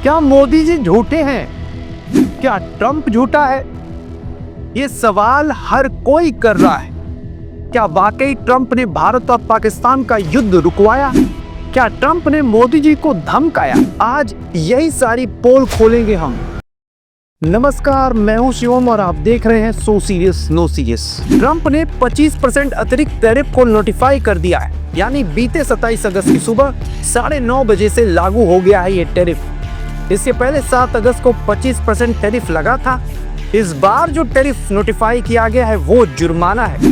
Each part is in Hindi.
क्या मोदी जी झूठे हैं? क्या ट्रंप झूठा है? ये सवाल हर कोई कर रहा है। क्या वाकई ट्रंप ने भारत और पाकिस्तान का युद्ध रुकवाया? क्या ट्रंप ने मोदी जी को धमकाया? आज यही सारी पोल खोलेंगे हम। नमस्कार, मैं हूं शिवम और आप देख रहे हैं so serious no serious. Trump ने 25% अतिरिक्त टैरिफ को नोटिफाई कर दिया है, यानी बीते 27 अगस्त की सुबह 9:30 बजे से लागू हो गया है ये टैरिफ। इससे पहले 7 अगस्त को 25% टैरिफ लगा था। इस बार जो टैरिफ नोटिफाई किया गया है वो जुर्माना है।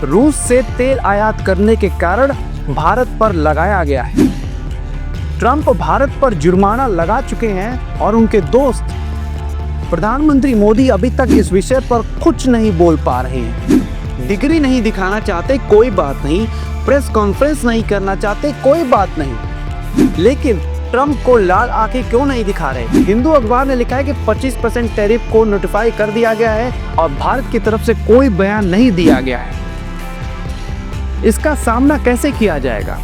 रूस से तेल आयात करने के कारण भारत पर लगाया गया है। ट्रंप भारत पर जुर्माना लगा चुके हैं और उनके दोस्त प्रधानमंत्री मोदी अभी तक इस विषय पर कुछ नहीं बोल पा रहे हैं। डिग्री नहीं दिखाना चाहते, कोई बात नहीं। प्रेस कॉन्फ्रेंस नहीं करना चाहते, कोई बात नहीं। लेकिन ट्रंप को लाल आंखें क्यों नहीं दिखा रहे? हिंदू अखबार ने लिखा है कि 25% टैरिफ को नोटिफाई कर दिया गया है और भारत की तरफ से कोई बयान नहीं दिया गया है। इसका सामना कैसे किया जाएगा?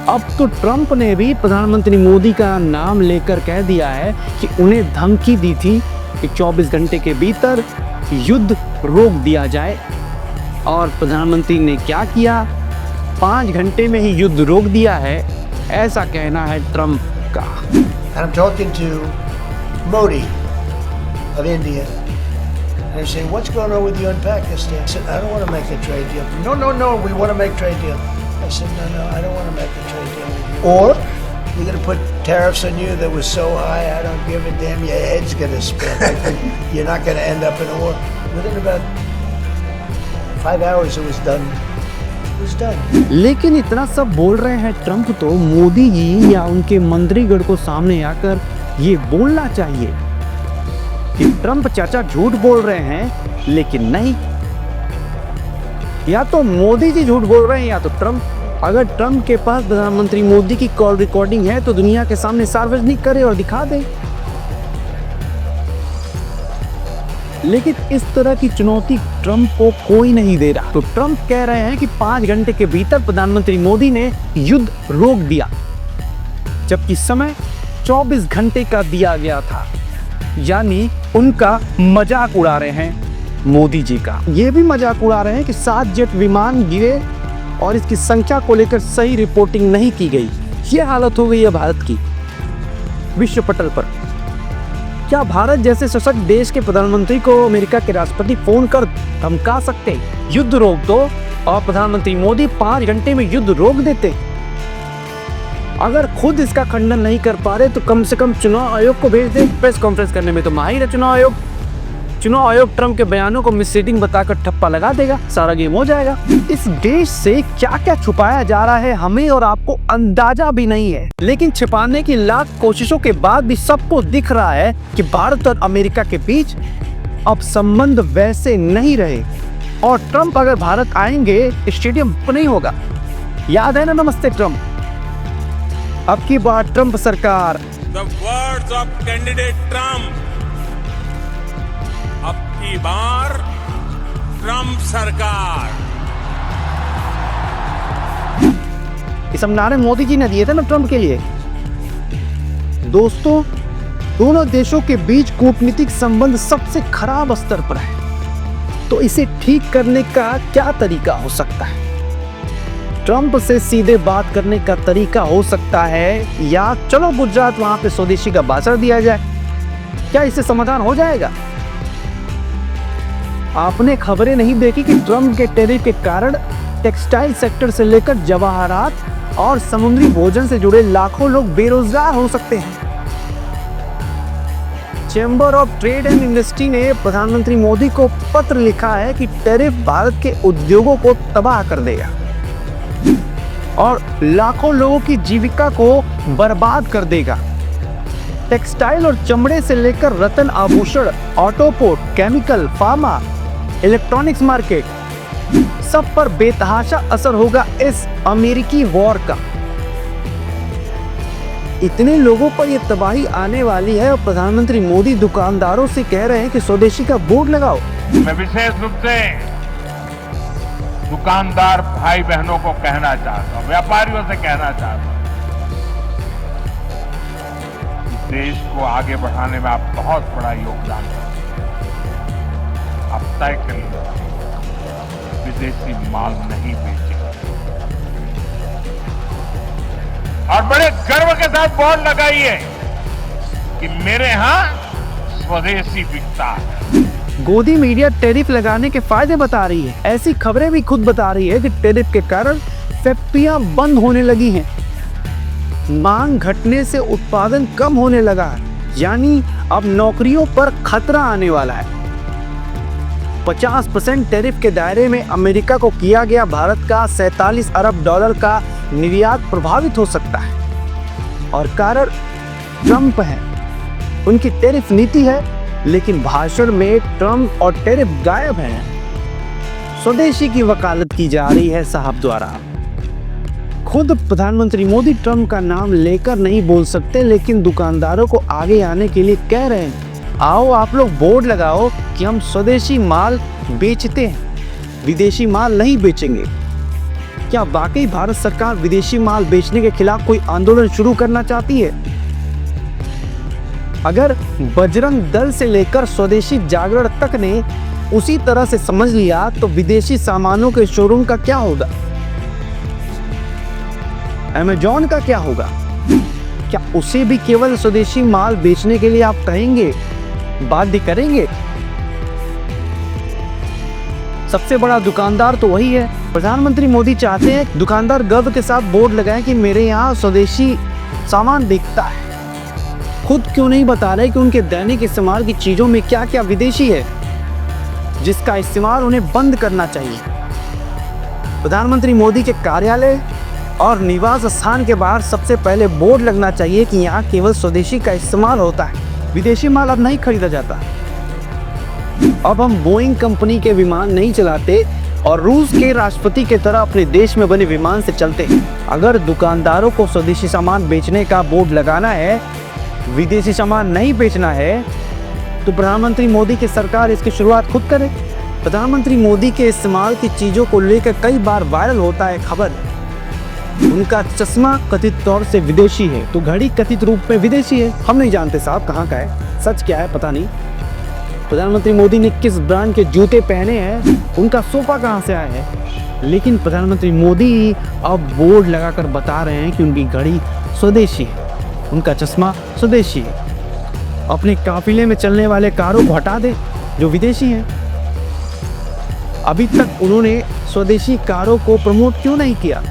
अब तो ट्रंप ने भी प्रधानमंत्री मोदी का नाम लेकर कह दिया है कि उन्हें धमकी दी थी कि 24 घंटे के भीतर युद्ध रोक दिया जाए, और प्रधानमंत्री ने क्या किया? 5 घंटे में ही युद्ध रोक दिया है, ऐसा कहना है ट्रंप का। I'm talking to Modi of India. They say, what's going on with you in Pakistan? I said, I don't want to make a trade deal. No, we want to make a trade deal. I said, no, I don't want to make a trade deal with you. Or you're going to put tariffs on you that was so high, I don't give a damn, your head's going to spin. I think you're not going to end up in a war. Within about 5 hours, it was done. It was done. लेकिन इतना सब बोल रहे हैं ट्रंप, तो मोदी जी या उनके मंत्रीगण को सामने आकर ये बोलना चाहिए कि ट्रंप चाचा झूठ बोल रहे हैं, लेकिन नहीं। या तो मोदी जी झूठ बोल रहे हैं या तो ट्रंप। अगर ट्रंप के पास प्रधानमंत्री मोदी की कॉल रिकॉर्डिंग है तो दुनिया के सामने सार्वजनिक करे और दिखा दे। लेकिन इस तरह की चुनौती ट्रंप को कोई नहीं दे रहा। तो ट्रंप कह रहे हैं कि 5 घंटे के भीतर प्रधानमंत्री मोदी ने युद्ध रोक दिया, जबकि समय 24 घंटे का दिया गया था। यानी उनका मजाक उड़ा रहे हैं मोदी जी का। ये भी मजाक उड़ा रहे हैं कि 7 जेट विमान गिरे और इसकी संख्या को लेकर सही रिपोर्टिंग नहीं की गई। ये हालत हो गई है भारत की विश्व पटल पर। क्या भारत जैसे सशक्त देश के प्रधानमंत्री को अमेरिका के राष्ट्रपति फोन कर धमका सकते युद्ध रोक दो, और प्रधानमंत्री मोदी 5 घंटे में युद्ध रोक देते? अगर खुद इसका खंडन नहीं कर पा रहे तो कम से कम चुनाव आयोग को भेज दे। प्रेस कॉन्फ्रेंस करने में तो माहिर है चुनाव आयोग। चुनाव आयोग ट्रंप के बयानों को मिसलीडिंग बताकर ठप्पा लगा देगा, सारा गेम हो जाएगा। इस देश से क्या क्या छुपाया जा रहा है हमें और आपको अंदाजा भी नहीं है, लेकिन छिपाने की लाख कोशिशों के बाद भी सबको दिख रहा है कि भारत और अमेरिका के बीच अब संबंध वैसे नहीं रहे। और ट्रंप अगर भारत आएंगे, स्टेडियम नहीं होगा। याद है ना नमस्ते ट्रंप? अब की बार ट्रंप सरकार। The words of candidate Trump. अब की बार ट्रंप सरकार। ये सब नारे मोदी जी ने दिए थे ना ट्रंप के लिए। दोस्तों, दोनों देशों के बीच कूटनीतिक संबंध सबसे खराब स्तर पर है, तो इसे ठीक करने का क्या तरीका हो सकता है? ट्रंप से सीधे बात करने का तरीका हो सकता है, या चलो गुजरात वहां पे स्वदेशी का भाषण दिया जाए। क्या इससे समाधान हो जाएगा? आपने खबरें नहीं देखी कि ट्रंप के टैरिफ के कारण टेक्सटाइल सेक्टर से लेकर जवाहरात और समुद्री भोजन से जुड़े लाखों लोग बेरोजगार हो सकते हैं। Chamber of trade and industry ने प्रधानमंत्री मोदी को पत्र लिखा है कि टैरिफ भारत के उद्योगों को तबाह कर देगा और लाखों लोगों की जीविका को बर्बाद कर देगा। टेक्सटाइल और चमड़े से लेकर रत्न आभूषण, ऑटोपोर्ट, केमिकल, फार्मा, इलेक्ट्रॉनिक्स मार्केट, सब पर बेतहाशा असर होगा इस अमेरिकी वॉर का। इतने लोगों पर यह तबाही आने वाली है और प्रधानमंत्री मोदी दुकानदारों से कह रहे हैं कि स्वदेशी का बोर्ड लगाओ। मैं विशेष रूप से दुकानदार भाई बहनों को कहना चाहता हूं, व्यापारियों से कहना चाहता हूं, देश को आगे बढ़ाने में आप बहुत बड़ा योगदान करते हैं। आप तय कर लीजिए, विदेशी माल नहीं बेचेंगे। और बड़े गर्व के साथ बोर्ड लगाइए कि मेरे यहां स्वदेशी बिकता है। गोदी मीडिया टैरिफ लगाने के फायदे बता रही है। ऐसी खबरें भी खुद बता रही है कि टैरिफ के कारण फैक्ट्रियां बंद होने लगी हैं। मांग घटने से उत्पादन कम होने लगा है, यानी अब नौकरियों पर खतरा आने वाला है। 50% टैरिफ के दायरे में अमेरिका को किया गया भारत का 47 अरब डॉलर का निर्यात प्रभावित हो सकता है और कारण ट्रंप है। उनकी टैरिफ नीति है, लेकिन भाषण में ट्रंप और टैरिफ गायब हैं। स्वदेशी की वकालत की जा रही है साहब द्वारा। खुद प्रधानमंत्री मोदी ट्रंप का नाम लेकर नहीं बोल सकते, लेकिन दुकानदारों को आगे आने के लिए कह रहे हैं, आओ आप लोग बोर्ड लगाओ कि हम स्वदेशी माल बेचते हैं, विदेशी माल नहीं बेचेंगे। क्या वाकई भारत सरकार विदेशी माल बेचने के खिलाफ कोई आंदोलन शुरू करना चाहती है? अगर बजरंग दल से लेकर स्वदेशी जागरण तक ने उसी तरह से समझ लिया, तो विदेशी सामानों के शोरूम का क्या होगा? अमेजॉन का क्या होगा? क्या उसे भी केवल स्वदेशी माल बेचने के लिए आप कहेंगे, बाध्य करेंगे? सबसे बड़ा दुकानदार तो वही है। प्रधानमंत्री मोदी चाहते हैं दुकानदार गर्व के साथ बोर्ड लगाएं कि मेरे यहाँ स्वदेशी सामान बिकता है। खुद क्यों नहीं बता रहे कि उनके दैनिक इस्तेमाल की चीजों में क्या क्या विदेशी है, जिसका इस्तेमाल उन्हें बंद करना चाहिए। प्रधानमंत्री मोदी के कार्यालय और निवास स्थान के बाहर सबसे पहले बोर्ड लगना चाहिए कि यहाँ केवल स्वदेशी का इस्तेमाल होता है, विदेशी माल अब नहीं खरीदा जाता। अब हम बोइंग कंपनी के विमान नहीं चलाते और रूस के राष्ट्रपति की तरह अपने देश में बने विमान से चलते हैं। अगर दुकानदारों को स्वदेशी सामान बेचने का बोर्ड लगाना है, विदेशी सामान नहीं बेचना है, तो प्रधानमंत्री मोदी की सरकार इसकी शुरुआत खुद करे। प्रधानमंत्री मोदी के इस्तेमाल की चीज़ों को लेकर कई बार वायरल होता है खबर, उनका चश्मा कथित तौर से विदेशी है, तो घड़ी कथित रूप में विदेशी है। हम नहीं जानते साहब कहाँ का है, सच क्या है पता नहीं। प्रधानमंत्री मोदी ने किस ब्रांड के जूते पहने हैं, उनका सोफा कहाँ से आया है, लेकिन प्रधानमंत्री मोदी अब बोर्ड लगाकर बता रहे हैं कि उनकी घड़ी स्वदेशी है, उनका चश्मा स्वदेशी है। अपने काफिले में चलने वाले कारों को हटा दे जो विदेशी हैं। अभी तक उन्होंने स्वदेशी कारों को प्रमोट क्यों नहीं किया?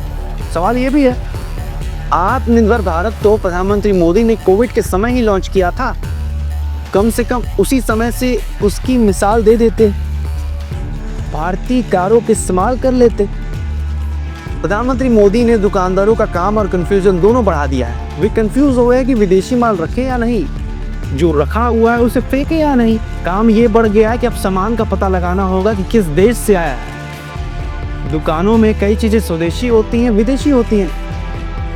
सवाल ये भी है। आत्मनिर्भर भारत तो प्रधानमंत्री मोदी ने कोविड के समय ही लॉन्च किया था, कम से कम उसी समय से उसकी मिसाल दे देते, भारतीय कारों का इस्तेमाल कर लेते। प्रधानमंत्री मोदी ने दुकानदारों का काम और कंफ्यूजन दोनों बढ़ा दिया है। वे कंफ्यूज हो गए कि विदेशी माल रखे या नहीं, जो रखा हुआ है उसे फेंके या नहीं। काम ये बढ़ गया है कि अब सामान का पता लगाना होगा कि किस देश से आया है। दुकानों में कई चीजें स्वदेशी होती हैं, विदेशी होती हैं,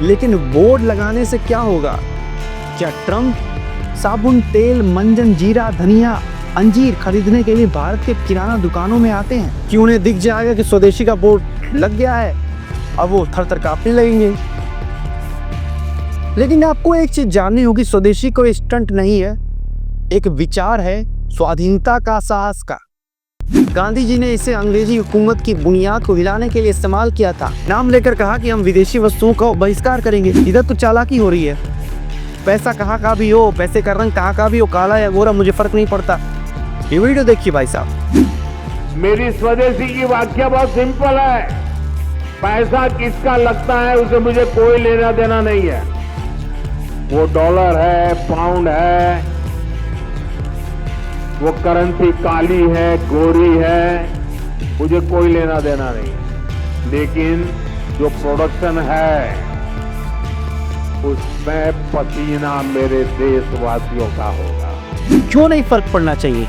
लेकिन बोर्ड लगाने से क्या होगा? क्या ट्रंप साबुन, तेल, मंजन, जीरा, धनिया, अंजीर खरीदने के लिए भारत के किराना दुकानों में आते हैं कि उन्हें दिख जाएगा कि स्वदेशी का बोर्ड लग गया है, अब वो थर-थर कांपने लगेंगे? लेकिन आपको एक चीज जाननी होगी, स्वदेशी कोई स्टंट नहीं है, एक विचार है स्वाधीनता का, साहस का। गांधी जी ने इसे अंग्रेजी हुकूमत की बुनियाद को हिलाने के लिए इस्तेमाल किया था। नाम लेकर कहा कि हम विदेशी वस्तुओं का बहिष्कार करेंगे। इधर तो चालाकी हो रही है। पैसा कहाँ का भी हो, पैसे का रंग कहाँ का भी हो, काला या गोरा मुझे फर्क नहीं पड़ता। ये वीडियो देखिए भाई साहब। मेरी स्वदेशी की व्याख्या बहुत सिंपल है। पैसा किसका लगता है उसे मुझे कोई लेना देना नहीं है। वो डॉलर है, पाउंड है, वो करेंसी काली है, गोरी है, मुझे कोई लेना देना नहीं। लेकिन जो प्रोडक्शन है उसमें पसीना मेरे देशवासियों का होगा। क्यों नहीं फर्क पड़ना चाहिए?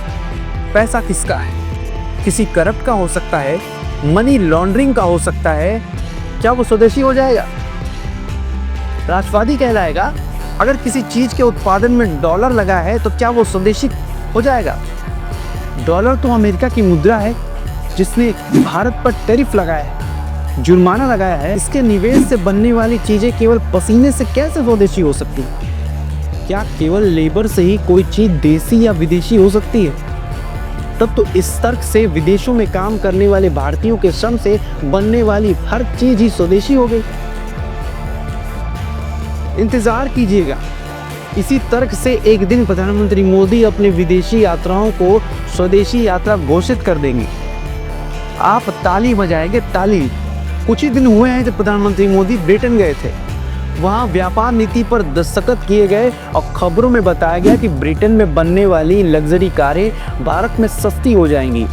पैसा किसका है? किसी करप्ट का हो सकता है, मनी लॉन्ड्रिंग का हो सकता है। क्या वो स्वदेशी हो जाएगा? राष्ट्रवादी कहलाएगा? अगर किसी चीज के उत्पादन में डॉलर लगा है तो क्या वो स्वदेशी हो जाएगा? डॉलर तो अमेरिका की मुद्रा है जिसने भारत पर टैरिफ लगाया है, जुर्माना लगाया है। इसके निवेश से बनने वाली चीजें केवल पसीने से कैसे स्वदेशी हो सकती हैं? क्या केवल लेबर से ही कोई चीज देसी या विदेशी हो सकती है? तब तो इस तर्क से विदेशों में काम करने वाले भारतीयों के श्रम से बनने वाली हर चीज ही स्वदेशी हो गई। इंतजार कीजिएगा, इसी तर्क से एक दिन प्रधानमंत्री मोदी अपने विदेशी यात्राओं को स्वदेशी यात्रा घोषित कर देंगे। आप ताली बजाएंगे, ताली। कुछ ही दिन हुए हैं जब प्रधानमंत्री मोदी ब्रिटेन गए थे। वहां व्यापार नीति पर दस्तखत किए गए और खबरों में बताया गया कि ब्रिटेन में बनने वाली लग्जरी कारें भारत में सस्ती हो जाएंगी।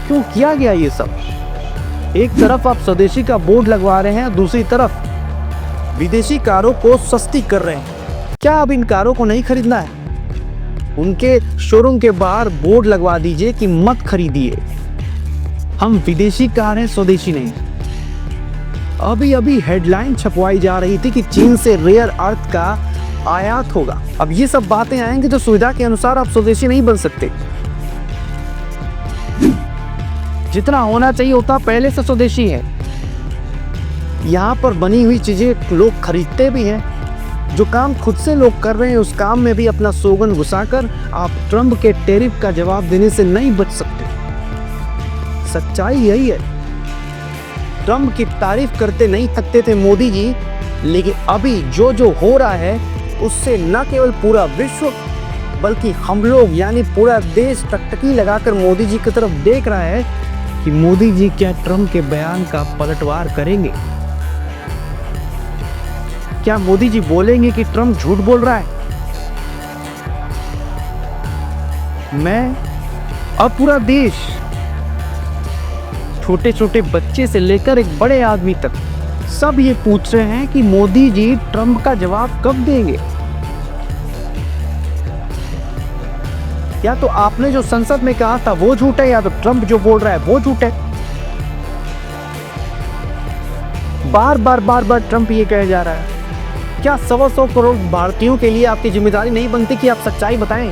क्यों किया गया ये सब? एक तरफ आप स्वदेशी का बोर्ड लगवा रहे हैं, दूसरी तरफ विदेशी कारों को सस्ती कर रहे हैं। क्या अब इन कारों को नहीं खरीदना है? उनके शोरूम के बाहर बोर्ड लगवा दीजिए कि मत खरीदिए, हम विदेशी कार हैं, स्वदेशी नहीं। अभी हेडलाइन छपवाई जा रही थी कि चीन से रेयर अर्थ का आयात होगा। अब ये सब बातें आएंगी तो सुविधा के अनुसार आप स्वदेशी नहीं बन सकते। जितना होना चाहिए उतना पहले से स्वदेशी है। यहाँ पर बनी हुई चीजें लोग खरीदते भी हैं। जो काम खुद से लोग कर रहे हैं उस काम में भी अपना सोगन घुसाकर आप ट्रंप के टैरिफ का जवाब देने से नहीं बच सकते। सच्चाई यही है। ट्रंप की तारीफ करते नहीं थकते थे मोदी जी, लेकिन अभी जो जो हो रहा है उससे न केवल पूरा विश्व बल्कि हम लोग यानी पूरा देश टकटकी लगाकर मोदी जी की तरफ देख रहा है कि मोदी जी क्या ट्रंप के बयान का पलटवार करेंगे। क्या मोदी जी बोलेंगे कि ट्रंप झूठ बोल रहा है? मैं अब पूरा देश, छोटे छोटे बच्चे से लेकर एक बड़े आदमी तक सब ये पूछ रहे हैं कि मोदी जी ट्रंप का जवाब कब देंगे। या तो आपने जो संसद में कहा था वो झूठ है, या तो ट्रंप जो बोल रहा है वो झूठ है। बार बार ट्रंप ये कहे जा रहा है। क्या 100 करोड़ भारतीयों के लिए आपकी जिम्मेदारी नहीं बनती कि आप सच्चाई बताएं?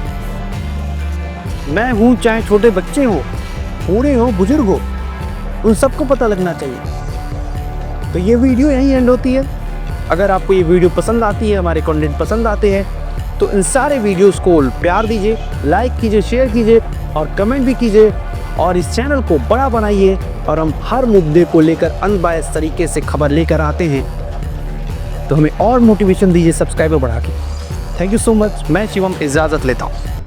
मैं हूं, चाहे छोटे बच्चे हो, बूढ़े हो, बुजुर्ग हो, उन सबको पता लगना चाहिए। तो ये वीडियो यहीं एंड होती है। अगर आपको ये वीडियो पसंद आती है, हमारे कंटेंट पसंद आते हैं, तो इन सारे वीडियोस को प्यार दीजिए, लाइक कीजिए, शेयर कीजिए और कमेंट भी कीजिए और इस चैनल को बड़ा बनाइए। और हम हर मुद्दे को लेकर अनबायस तरीके से खबर लेकर आते हैं, तो हमें और मोटिवेशन दीजिए सब्सक्राइबर बढ़ा के। Thank you so much. मैं शिवम इजाज़त लेता हूँ।